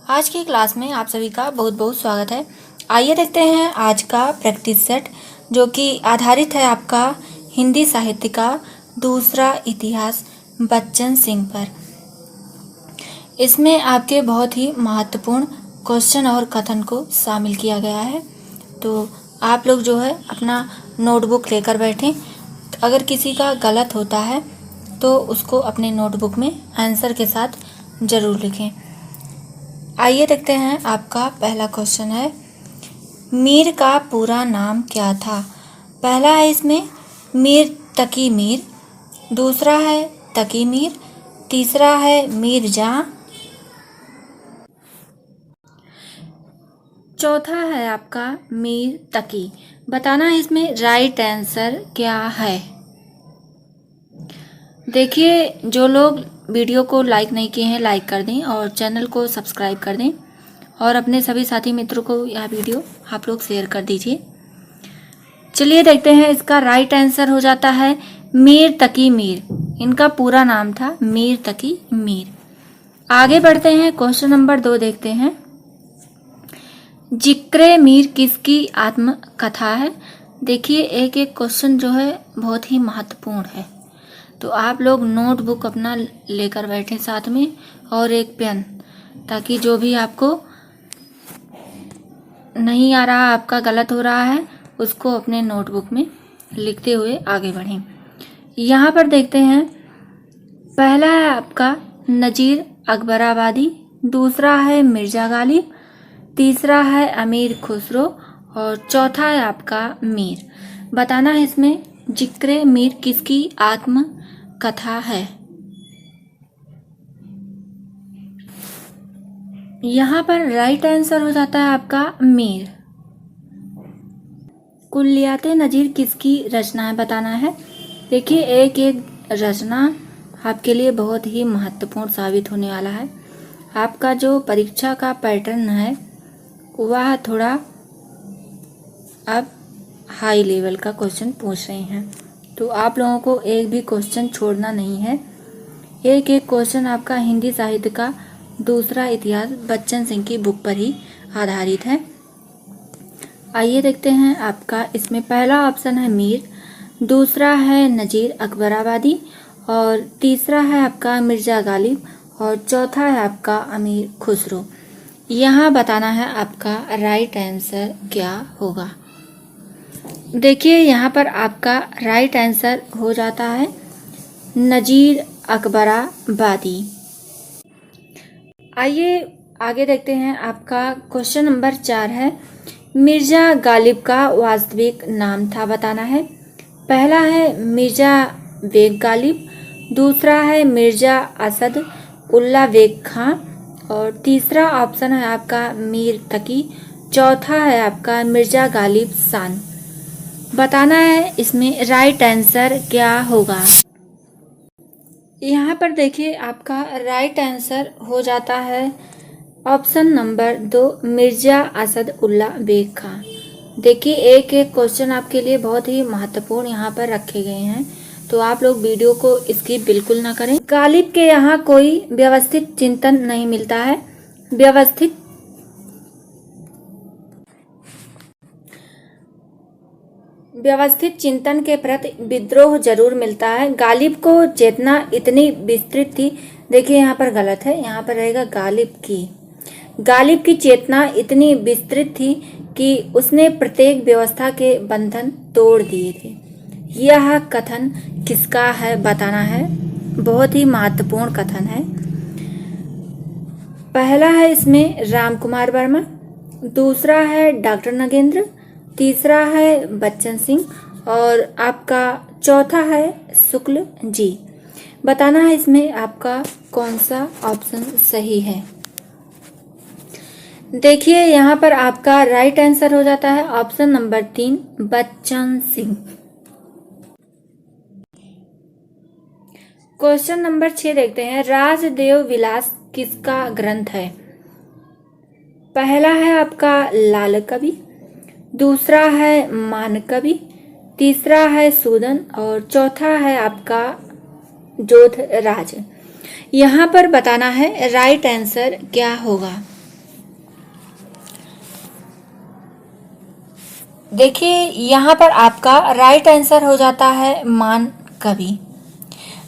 आज की क्लास में आप सभी का बहुत बहुत स्वागत है। आइए देखते हैं आज का प्रैक्टिस सेट जो कि आधारित है आपका हिंदी साहित्य का दूसरा इतिहास बच्चन सिंह पर। इसमें आपके बहुत ही महत्वपूर्ण क्वेश्चन और कथन को शामिल किया गया है। तो आप लोग जो है अपना नोटबुक लेकर बैठें। अगर किसी का गलत होता है तो उसको अपने नोटबुक में आंसर के साथ ज़रूर लिखें। आइए देखते हैं आपका पहला क्वेश्चन है, मीर का पूरा नाम क्या था। पहला है इसमें मीर तकी मीर, दूसरा है तकी मीर, तीसरा है मीर जहां, चौथा है आपका मीर तकी। बताना है इसमें राइट आंसर क्या है। देखिए, जो लोग वीडियो को लाइक नहीं किए हैं लाइक कर दें और चैनल को सब्सक्राइब कर दें और अपने सभी साथी मित्रों को यह वीडियो आप लोग शेयर कर दीजिए। चलिए देखते हैं, इसका राइट आंसर हो जाता है मीर तकी मीर। इनका पूरा नाम था मीर तकी मीर। आगे बढ़ते हैं, क्वेश्चन नंबर 2 देखते हैं। जिक्रे मीर किसकी आत्मकथा है। देखिए, एक एक क्वेश्चन जो है बहुत ही महत्वपूर्ण है, तो आप लोग नोटबुक अपना लेकर बैठे साथ में और एक पेन, ताकि जो भी आपको नहीं आ रहा, आपका गलत हो रहा है, उसको अपने नोटबुक में लिखते हुए आगे बढ़ें। यहाँ पर देखते हैं, पहला है आपका नजीर अकबराबादी, दूसरा है मिर्जा गालिब, तीसरा है अमीर खुसरो और चौथा है आपका मीर। बताना है इसमें जिक्रे मीर किसकी आत्मकथा है। यहाँ पर राइट आंसर हो जाता है आपका मीर। कुल्लियाते नजीर किसकी रचना है बताना है। देखिए, एक एक रचना आपके लिए बहुत ही महत्वपूर्ण साबित होने वाला है। आपका जो परीक्षा का पैटर्न है वह थोड़ा अब हाई लेवल का क्वेश्चन पूछ रहे हैं, तो आप लोगों को एक भी क्वेश्चन छोड़ना नहीं है। एक एक क्वेश्चन आपका हिंदी साहित्य का दूसरा इतिहास बच्चन सिंह की बुक पर ही आधारित है। आइए देखते हैं, आपका इसमें पहला ऑप्शन है मीर, दूसरा है नजीर अकबराबादी और तीसरा है आपका मिर्जा गालिब और चौथा है आपका अमीर खुसरो। यहाँ बताना है आपका राइट आंसर क्या होगा। देखिए, यहाँ पर आपका राइट आंसर हो जाता है नजीर अकबराबादी। आइए आगे देखते हैं, आपका क्वेश्चन नंबर 4 है, मिर्जा गालिब का वास्तविक नाम था बताना है। पहला है मिर्जा बेग गालिब, दूसरा है मिर्जा असद उल्ला बेग खां और तीसरा ऑप्शन है आपका मीर तकी, चौथा है आपका मिर्जा गालिब शान। बताना है इसमें राइट आंसर क्या होगा। यहाँ पर देखिए, आपका राइट आंसर हो जाता है ऑप्शन नंबर 2 मिर्जा असद उल्ला बेग खां। देखिए, एक एक क्वेश्चन आपके लिए बहुत ही महत्वपूर्ण यहाँ पर रखे गए हैं, तो आप लोग वीडियो को स्किप बिल्कुल ना करें। गालिब के यहाँ कोई व्यवस्थित चिंतन नहीं मिलता है, व्यवस्थित चिंतन के प्रति विद्रोह जरूर मिलता है। गालिब को चेतना इतनी विस्तृत थी, देखिए यहाँ पर गलत है, यहाँ पर रहेगा गालिब की चेतना इतनी विस्तृत थी कि उसने प्रत्येक व्यवस्था के बंधन तोड़ दिए थे। यह कथन किसका है बताना है, बहुत ही महत्वपूर्ण कथन है। पहला है इसमें राम कुमार वर्मा, दूसरा है डॉक्टर नगेंद्र, तीसरा है बच्चन सिंह और आपका चौथा है शुक्ल जी। बताना है इसमें आपका कौन सा ऑप्शन सही है। देखिए, यहाँ पर आपका राइट आंसर हो जाता है option number 3 Bachchan Singh. Question number 6 देखते हैं, राजदेव विलास किसका ग्रंथ है। पहला है आपका लाल कवि, दूसरा है मान कवि, तीसरा है सूदन और चौथा है आपका जोधराज। यहाँ पर बताना है राइट आंसर क्या होगा। देखिए यहाँ पर आपका राइट आंसर हो जाता है मान कवि।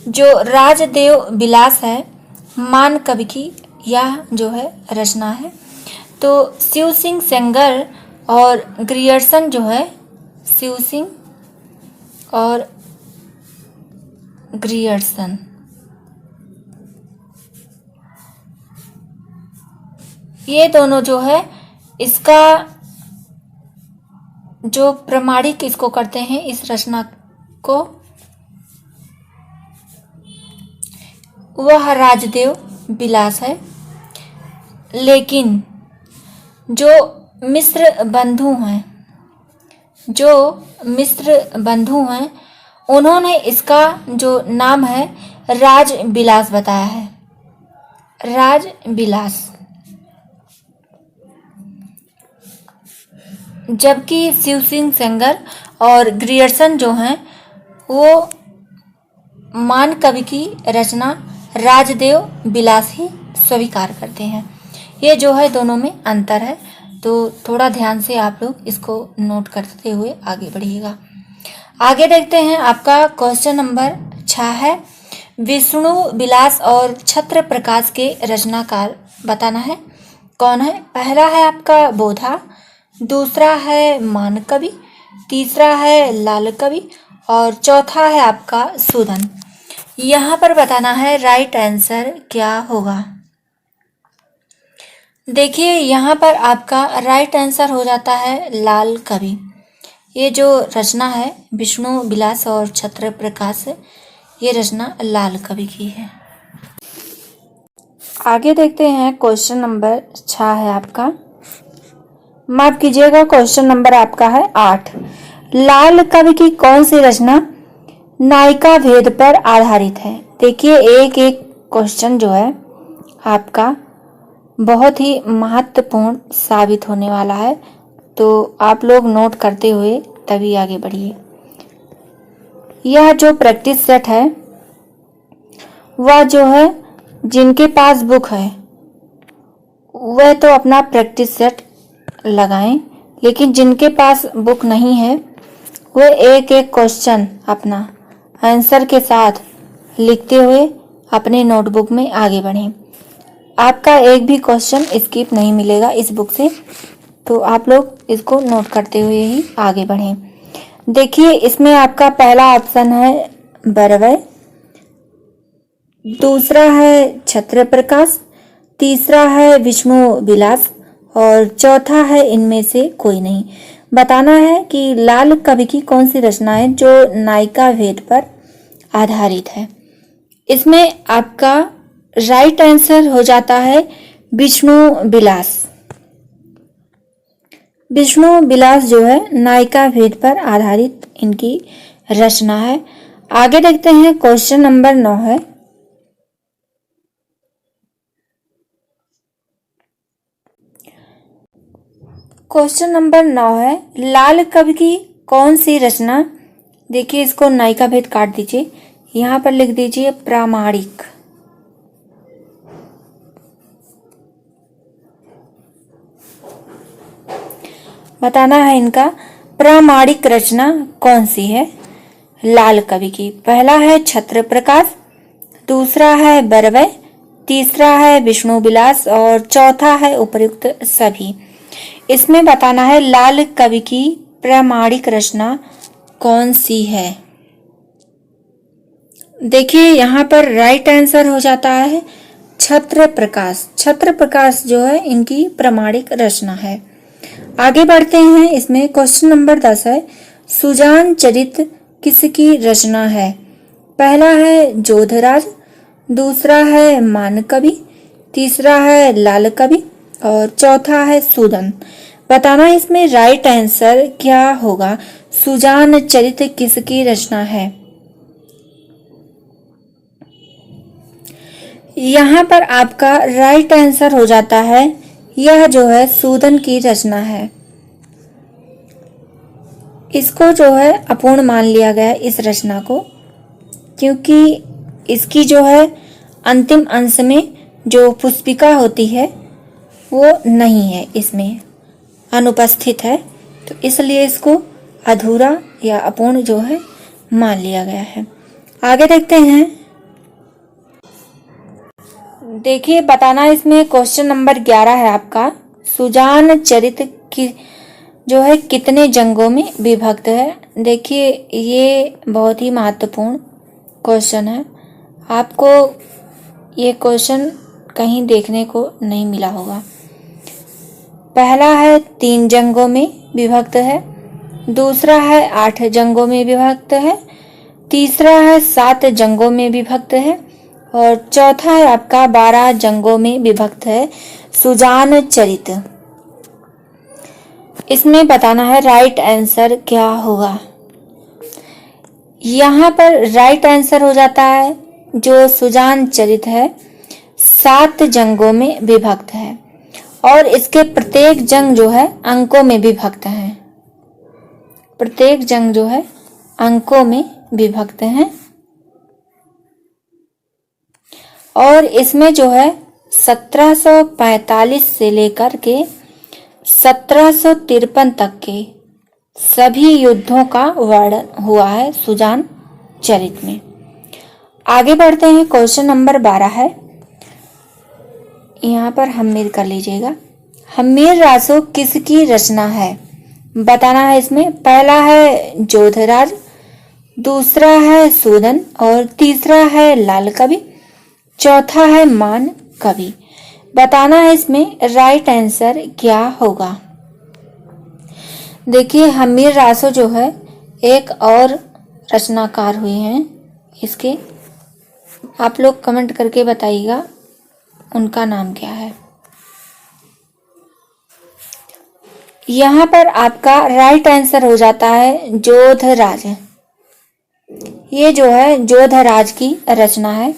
जो राजदेव बिलास है मान कवि की यह जो है रचना है। तो शिव सिंह सेंगर और ग्रियर्सन जो है, शिव सिंह और ग्रियर्सन, ये दोनों जो है इसका जो प्रमाणिक इसको करते हैं इस रचना को, वह राजदेव बिलास है। लेकिन जो मिस्र बंधु हैं उन्होंने इसका जो नाम है राज बिलास बताया है, राज बिलास। जबकि शिव सिंह सेंगर और ग्रियर्सन जो हैं वो मान कवि की रचना राजदेव बिलास ही स्वीकार करते हैं। ये जो है दोनों में अंतर है, तो थोड़ा ध्यान से आप लोग इसको नोट करते हुए आगे बढ़िएगा। आगे देखते हैं आपका क्वेश्चन नंबर 6 है, विष्णु बिलास और छत्र प्रकाश के रचनाकार बताना है। कौन है? पहला है आपका बोधा, दूसरा है मान कवि, तीसरा है लाल कवि और चौथा है आपका सूदन। यहाँ पर बताना है राइट आंसर क्या होगा। देखिए यहाँ पर आपका राइट आंसर हो जाता है लाल कवि। ये जो रचना है विष्णु बिलास और छत्र प्रकाश, ये रचना लाल कवि की है। आगे देखते हैं क्वेश्चन नंबर 6 है आपका, माफ कीजिएगा क्वेश्चन नंबर आपका है 8। लाल कवि की कौन सी रचना नायिका भेद पर आधारित है? देखिए एक एक क्वेश्चन जो है आपका बहुत ही महत्वपूर्ण साबित होने वाला है, तो आप लोग नोट करते हुए तभी आगे बढ़िए। यह जो प्रैक्टिस सेट है वह जो है जिनके पास बुक है वह तो अपना प्रैक्टिस सेट लगाएं, लेकिन जिनके पास बुक नहीं है वे एक एक क्वेश्चन अपना आंसर के साथ लिखते हुए अपने नोटबुक में आगे बढ़ें। आपका एक भी क्वेश्चन स्किप नहीं मिलेगा इस बुक से, तो आप लोग इसको नोट करते हुए ही आगे बढ़ें। देखिए इसमें आपका पहला ऑप्शन है बरवै, दूसरा है छत्र प्रकाश, तीसरा है विष्णु बिलास और चौथा है इनमें से कोई नहीं। बताना है कि लाल कवि की कौन सी रचना है जो नायिका भेद पर आधारित है। इसमें आपका राइट आंसर हो जाता है विष्णु बिलास। विष्णु बिलास जो है नायिका भेद पर आधारित इनकी रचना है। आगे देखते हैं क्वेश्चन नंबर 9 है, क्वेश्चन नंबर 9 है, लाल कवि की कौन सी रचना, देखिए इसको नायिका भेद काट दीजिए, यहाँ पर लिख दीजिए प्रामाणिक। बताना है इनका प्रामाणिक रचना कौन सी है लाल कवि की। पहला है छत्र प्रकाश, दूसरा है बरवै, तीसरा है विष्णु बिलास और चौथा है उपर्युक्त सभी। इसमें बताना है लाल कवि की प्रामाणिक रचना कौन सी है। देखिए यहाँ पर राइट आंसर हो जाता है छत्र प्रकाश। छत्र प्रकाश जो है इनकी प्रामाणिक रचना है। आगे बढ़ते हैं, इसमें क्वेश्चन नंबर 10 है, सुजान चरित किसकी रचना है? पहला है जोधराज, दूसरा है मान कवि, तीसरा है लाल कवि और चौथा है सूदन। बताना इसमें राइट आंसर क्या होगा। सुजान चरित किसकी रचना है? यहाँ पर आपका राइट आंसर हो जाता है, यह जो है सूदन की रचना है। इसको जो है अपूर्ण मान लिया गया इस रचना को, क्योंकि इसकी जो है अंतिम अंश में जो पुष्पिका होती है वो नहीं है, इसमें अनुपस्थित है, तो इसलिए इसको अधूरा या अपूर्ण जो है मान लिया गया है। आगे देखते हैं। देखिए बताना इसमें क्वेश्चन नंबर 11 है आपका, सुजान चरित की जो है कितने जंगों में विभक्त है। देखिए ये बहुत ही महत्वपूर्ण क्वेश्चन है, आपको ये क्वेश्चन कहीं देखने को नहीं मिला होगा। पहला है 3 जंगों में विभक्त है, दूसरा है 8 जंगों में विभक्त है, तीसरा है 7 जंगों में विभक्त है और चौथा है आपका 12 जंगों में विभक्त है सुजान चरित। इसमें बताना है राइट आंसर क्या होगा। यहाँ पर राइट आंसर हो जाता है जो सुजान चरित है 7 जंगों में विभक्त है और इसके प्रत्येक जंग जो है अंकों में विभक्त है। प्रत्येक जंग जो है अंकों में विभक्त है और इसमें जो है 1745 से लेकर के 1753 तक के सभी युद्धों का वर्णन हुआ है सुजान चरित में। आगे बढ़ते हैं। क्वेश्चन नंबर 12 है, यहाँ पर हम्मीर कर लीजिएगा। हम्मीर रासो किसकी रचना है बताना है। इसमें पहला है जोधराज, दूसरा है सूदन और तीसरा है लाल कवि, चौथा है मान कवि। बताना है इसमें राइट आंसर क्या होगा। देखिए हम्मीर रासो जो है एक और रचनाकार हुए हैं, इसके आप लोग कमेंट करके बताइएगा उनका नाम क्या है। यहाँ पर आपका राइट आंसर हो जाता है जोधराज। ये जो है जोधराज की रचना है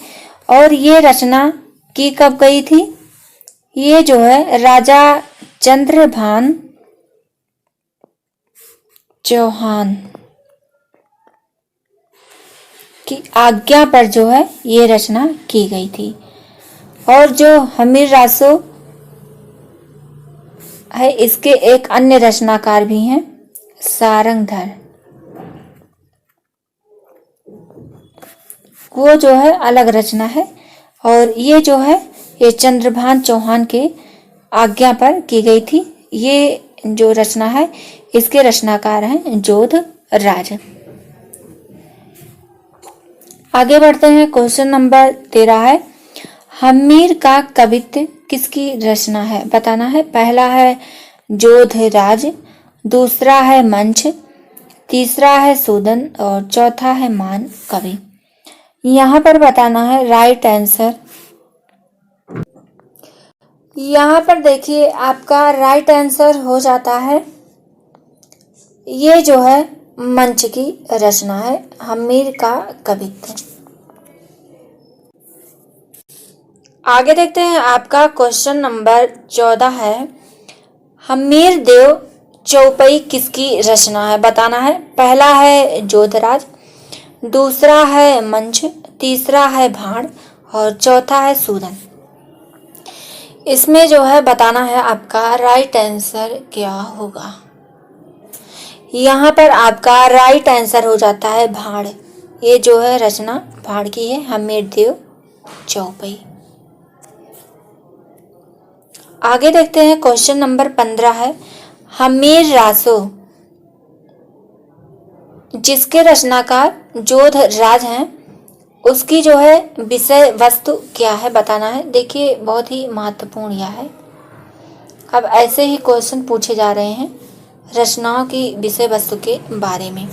और ये रचना की कब गई थी। ये जो है राजा चंद्रभान चौहान की आज्ञा पर जो है ये रचना की गई थी। और जो हम्मीर रासो है इसके एक अन्य रचनाकार भी हैं सारंगधर, वो जो है अलग रचना है और ये जो है ये चंद्रभान चौहान के आज्ञा पर की गई थी। ये जो रचना है इसके रचनाकार हैं जोधराज। आगे बढ़ते हैं। क्वेश्चन नंबर 13 है, हम्मीर का कवित्व किसकी रचना है बताना है। पहला है जोधराज, दूसरा है मंच, तीसरा है सूदन और चौथा है मान कवि। यहाँ पर बताना है राइट आंसर। यहाँ पर देखिए आपका राइट आंसर हो जाता है, ये जो है मंच की रचना है हम्मीर का कवित्व। आगे देखते हैं। आपका क्वेश्चन नंबर 14 है, हम्मीर देव चौपई किसकी रचना है बताना है। पहला है जोधराज, दूसरा है मंच, तीसरा है भाण और चौथा है सूदन। इसमें जो है बताना है आपका राइट आंसर क्या होगा। यहाँ पर आपका राइट आंसर हो जाता है भाण। ये जो है रचना भाण की है हम्मीर देव चौपई। आगे देखते हैं। क्वेश्चन नंबर 15 है, हम्मीर रासो जिसके रचनाकार जोधराज हैं उसकी जो है विषय वस्तु क्या है बताना है। देखिए बहुत ही महत्वपूर्ण यह है, अब ऐसे ही क्वेश्चन पूछे जा रहे हैं रचनाओं की विषय वस्तु के बारे में।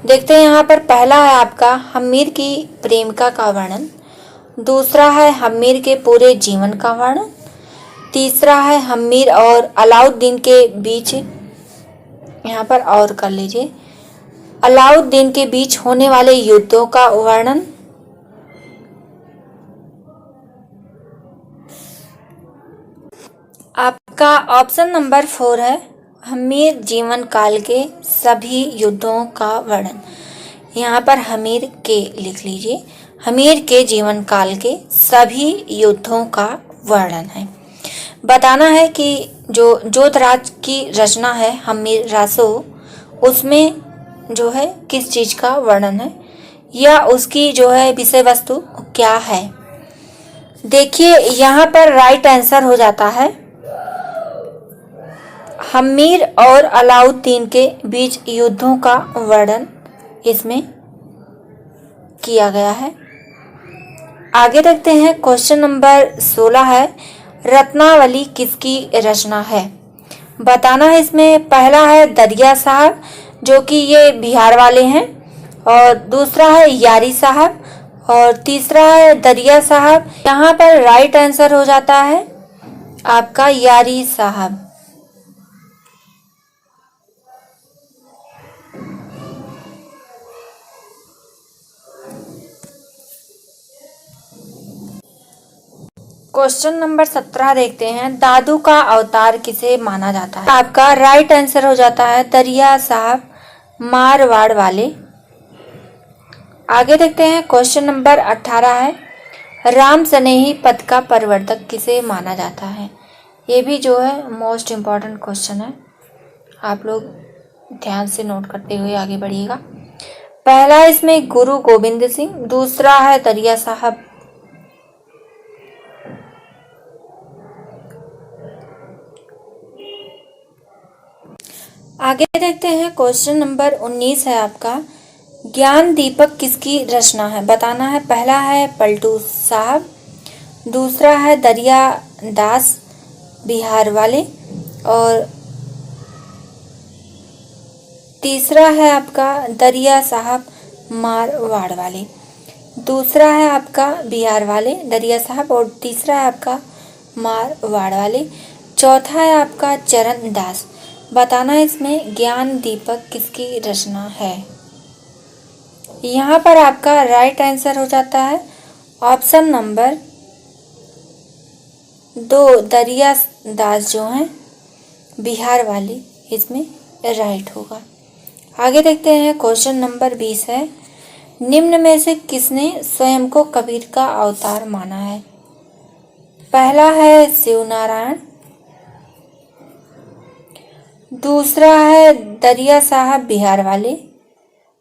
देखते हैं यहाँ पर पहला है आपका हम्मीर की प्रेमिका का वर्णन, दूसरा है हम्मीर के पूरे जीवन का वर्णन, तीसरा है हम्मीर और अलाउद्दीन के बीच, यहाँ पर और कर लीजिए, अलाउद्दीन के बीच होने वाले युद्धों का वर्णन, आपका ऑप्शन नंबर 4 है हम्मीर जीवन काल के सभी युद्धों का वर्णन। यहाँ पर हम्मीर के लिख लीजिए, हम्मीर के जीवन काल के सभी युद्धों का वर्णन है। बताना है कि जो जोतराज की रचना है हम्मीर रासो, उसमें जो है किस चीज का वर्णन है या उसकी जो है विषय वस्तु क्या है। देखिए यहाँ पर राइट आंसर हो जाता है हम्मीर और अलाउद्दीन के बीच युद्धों का वर्णन इसमें किया गया है। आगे देखते हैं क्वेश्चन नंबर 16 है रत्नावली किसकी रचना है। बताना है इसमें पहला है दरिया साहब जो कि ये बिहार वाले हैं, और दूसरा है यारी साहब, और तीसरा है दरिया साहब। यहाँ पर राइट आंसर हो जाता है आपका यारी साहब। क्वेश्चन नंबर 17 देखते हैं दादू का अवतार किसे माना जाता है। आपका राइट आंसर हो जाता है दरिया साहब मारवाड़ वाले। आगे देखते हैं क्वेश्चन नंबर 18 है राम स्नेही पथ का प्रवर्तक किसे माना जाता है। ये भी जो है मोस्ट इम्पॉर्टेंट क्वेश्चन है, आप लोग ध्यान से नोट करते हुए आगे बढ़िएगा। पहला इसमें गुरु गोविंद सिंह, दूसरा है दरिया साहब, आगे देखते हैं क्वेश्चन नंबर 19 है आपका ज्ञान दीपक किसकी रचना है। बताना है पहला है पलटू साहब, दूसरा है दरिया दास बिहार वाले, और तीसरा है आपका दरिया साहब मारवाड़ वाले। दूसरा है आपका बिहार वाले दरिया साहब, और तीसरा है आपका मारवाड़ वाले। चौथा है आपका चरण दास। बताना इसमें ज्ञान दीपक किसकी रचना है। यहाँ पर आपका राइट आंसर हो जाता है ऑप्शन नंबर 2 दरिया दास जो हैं बिहार वाले, इसमें राइट होगा। आगे देखते हैं क्वेश्चन नंबर 20 है निम्न में से किसने स्वयं को कबीर का अवतार माना है। पहला है शिव नारायण, दूसरा है दरिया साहब बिहार वाले,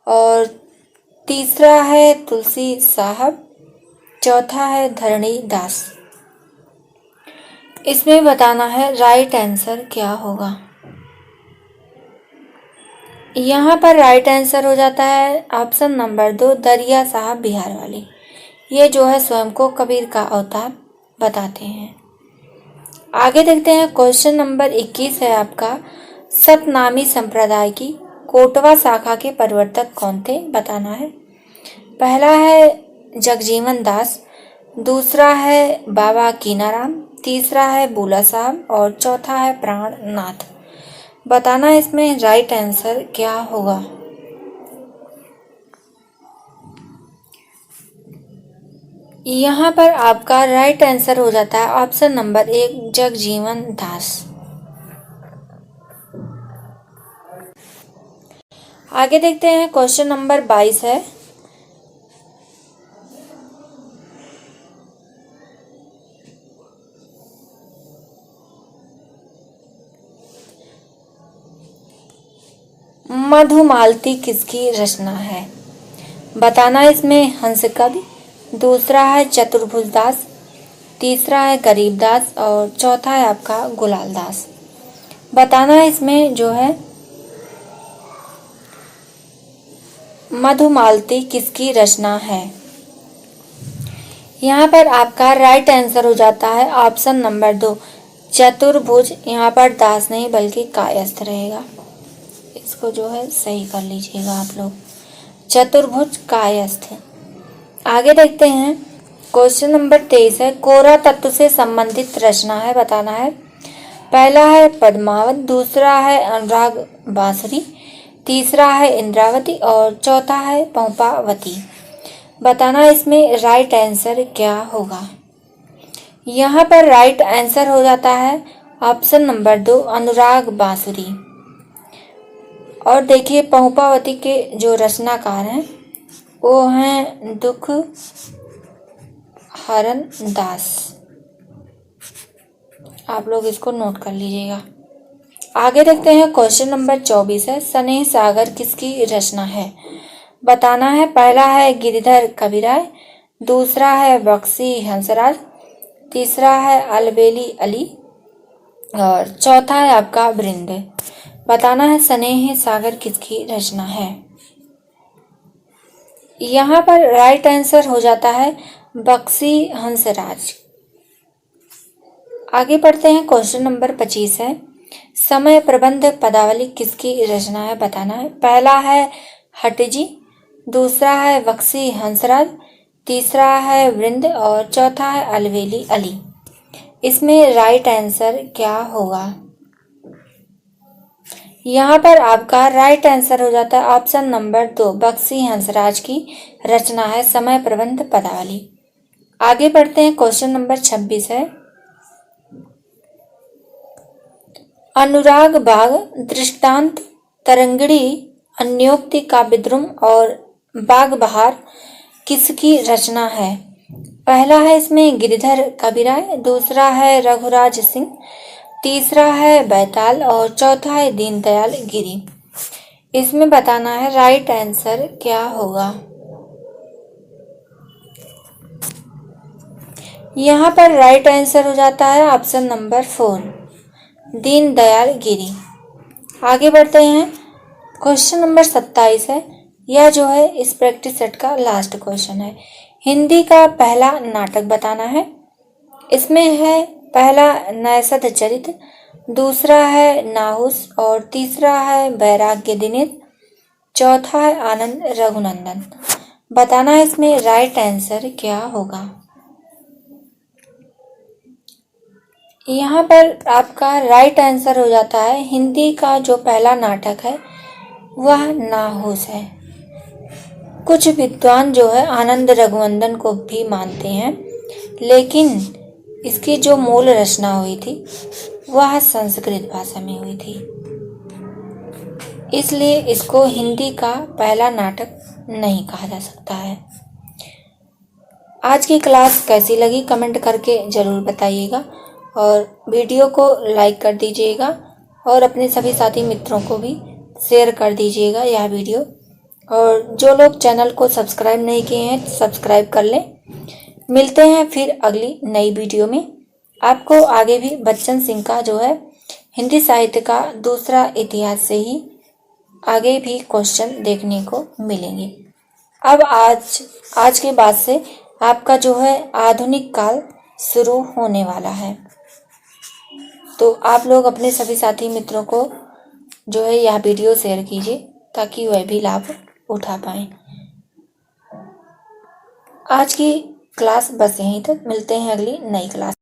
और तीसरा है तुलसी साहब, चौथा है धरणी दास। इसमें बताना है राइट आंसर क्या होगा। यहाँ पर राइट आंसर हो जाता है ऑप्शन नंबर 2 दरिया साहब बिहार वाले। ये जो है स्वयं को कबीर का अवतार बताते हैं। आगे देखते हैं क्वेश्चन नंबर 21 है आपका सतनामी संप्रदाय की कोटवा शाखा के प्रवर्तक कौन थे। बताना है पहला है जगजीवन दास, दूसरा है बाबा कीनाराम, तीसरा है बूला साहब, और चौथा है प्राणनाथ। बताना इसमें राइट आंसर क्या होगा। यहाँ पर आपका राइट आंसर हो जाता है ऑप्शन नंबर 1 जगजीवन दास। आगे देखते हैं क्वेश्चन नंबर 22 है मधुमालती किसकी रचना है। बताना इसमें हंस कवि, दूसरा है चतुर्भुज दास, तीसरा है गरीब दास, और चौथा है आपका गुलाल दास। बताना इसमें जो है मधुमालती किसकी रचना है। यहाँ पर आपका राइट आंसर हो जाता है ऑप्शन नंबर 2 चतुर्भुज। यहाँ पर दास नहीं बल्कि कायस्थ रहेगा, इसको जो है सही कर लीजिएगा आप लोग, चतुर्भुज कायस्थ। आगे देखते हैं क्वेश्चन नंबर 23 है कोरा तत्व से संबंधित रचना है। बताना है पहला है पद्मावत, दूसरा है अनुराग बांसुरी, तीसरा है इंद्रावती, और चौथा है पंपावती। बताना इसमें राइट आंसर क्या होगा। यहाँ पर राइट आंसर हो जाता है ऑप्शन नंबर 2 अनुराग बांसुरी। और देखिए पंपावती के जो रचनाकार हैं वो हैं दुख हरण दास। आप लोग इसको नोट कर लीजिएगा। आगे देखते हैं, क्वेश्चन नंबर 24 है, स्नेह सागर किसकी रचना है? बताना है। पहला है गिरिधर कविराय, दूसरा है बख्शी हंसराज, तीसरा है अलबेली अली और चौथा है आपका वृंद। बताना है स्नेह सागर किसकी रचना है। यहाँ पर राइट आंसर हो जाता है बख्शी हंसराज। आगे पढ़ते हैं, क्वेश्चन नंबर 25 है, समय प्रबंध पदावली किसकी रचना है? बताना है। पहला है हटजी, दूसरा है बख्शी हंसराज, तीसरा है वृंद और चौथा है अलबेली अली। इसमें राइट आंसर क्या होगा? यहाँ पर आपका राइट आंसर हो जाता है ऑप्शन नंबर 2, बख्शी हंसराज की रचना है समय प्रबंध पदावली। आगे बढ़ते हैं, क्वेश्चन नंबर 26 है, अनुराग बाग, दृष्टांत, तरंगिणी, अन्योक्ति, काव्यद्रुम और बाग बहार किसकी रचना है? पहला है इसमें गिरिधर कविराय, दूसरा है रघुराज सिंह, तीसरा है बैताल और चौथा है दीनदयाल गिरी। इसमें बताना है राइट आंसर क्या होगा। यहाँ पर राइट आंसर हो जाता है ऑप्शन नंबर 4, दीनदयाल गिरी। आगे बढ़ते हैं, क्वेश्चन नंबर 27 है, यह जो है इस प्रैक्टिस सेट का लास्ट क्वेश्चन है। हिंदी का पहला नाटक बताना है। इसमें है पहला नैषध चरित, दूसरा है नाहुस और तीसरा है वैराग्य दिनेश, चौथा है आनंद रघुनंदन। बताना है इसमें राइट आंसर क्या होगा। यहाँ पर आपका राइट आंसर हो जाता है हिंदी का जो पहला नाटक है वह नाहुस है। कुछ विद्वान जो है आनंद रघुनंदन को भी मानते हैं, लेकिन इसकी जो मूल रचना हुई थी वह संस्कृत भाषा में हुई थी, इसलिए इसको हिंदी का पहला नाटक नहीं कहा जा सकता है। आज की क्लास कैसी लगी कमेंट करके ज़रूर बताइएगा और वीडियो को लाइक कर दीजिएगा और अपने सभी साथी मित्रों को भी शेयर कर दीजिएगा यह वीडियो। और जो लोग चैनल को सब्सक्राइब नहीं किए हैं सब्सक्राइब कर लें। मिलते हैं फिर अगली नई वीडियो में। आपको आगे भी बच्चन सिंह का जो है हिंदी साहित्य का दूसरा इतिहास से ही आगे भी क्वेश्चन देखने को मिलेंगे। अब आज के बाद से आपका जो है आधुनिक काल शुरू होने वाला है, तो आप लोग अपने सभी साथी मित्रों को जो है यह वीडियो शेयर कीजिए ताकि वह भी लाभ उठा पाएं। आज की क्लास बस यहीं तक, मिलते हैं अगली नई क्लास।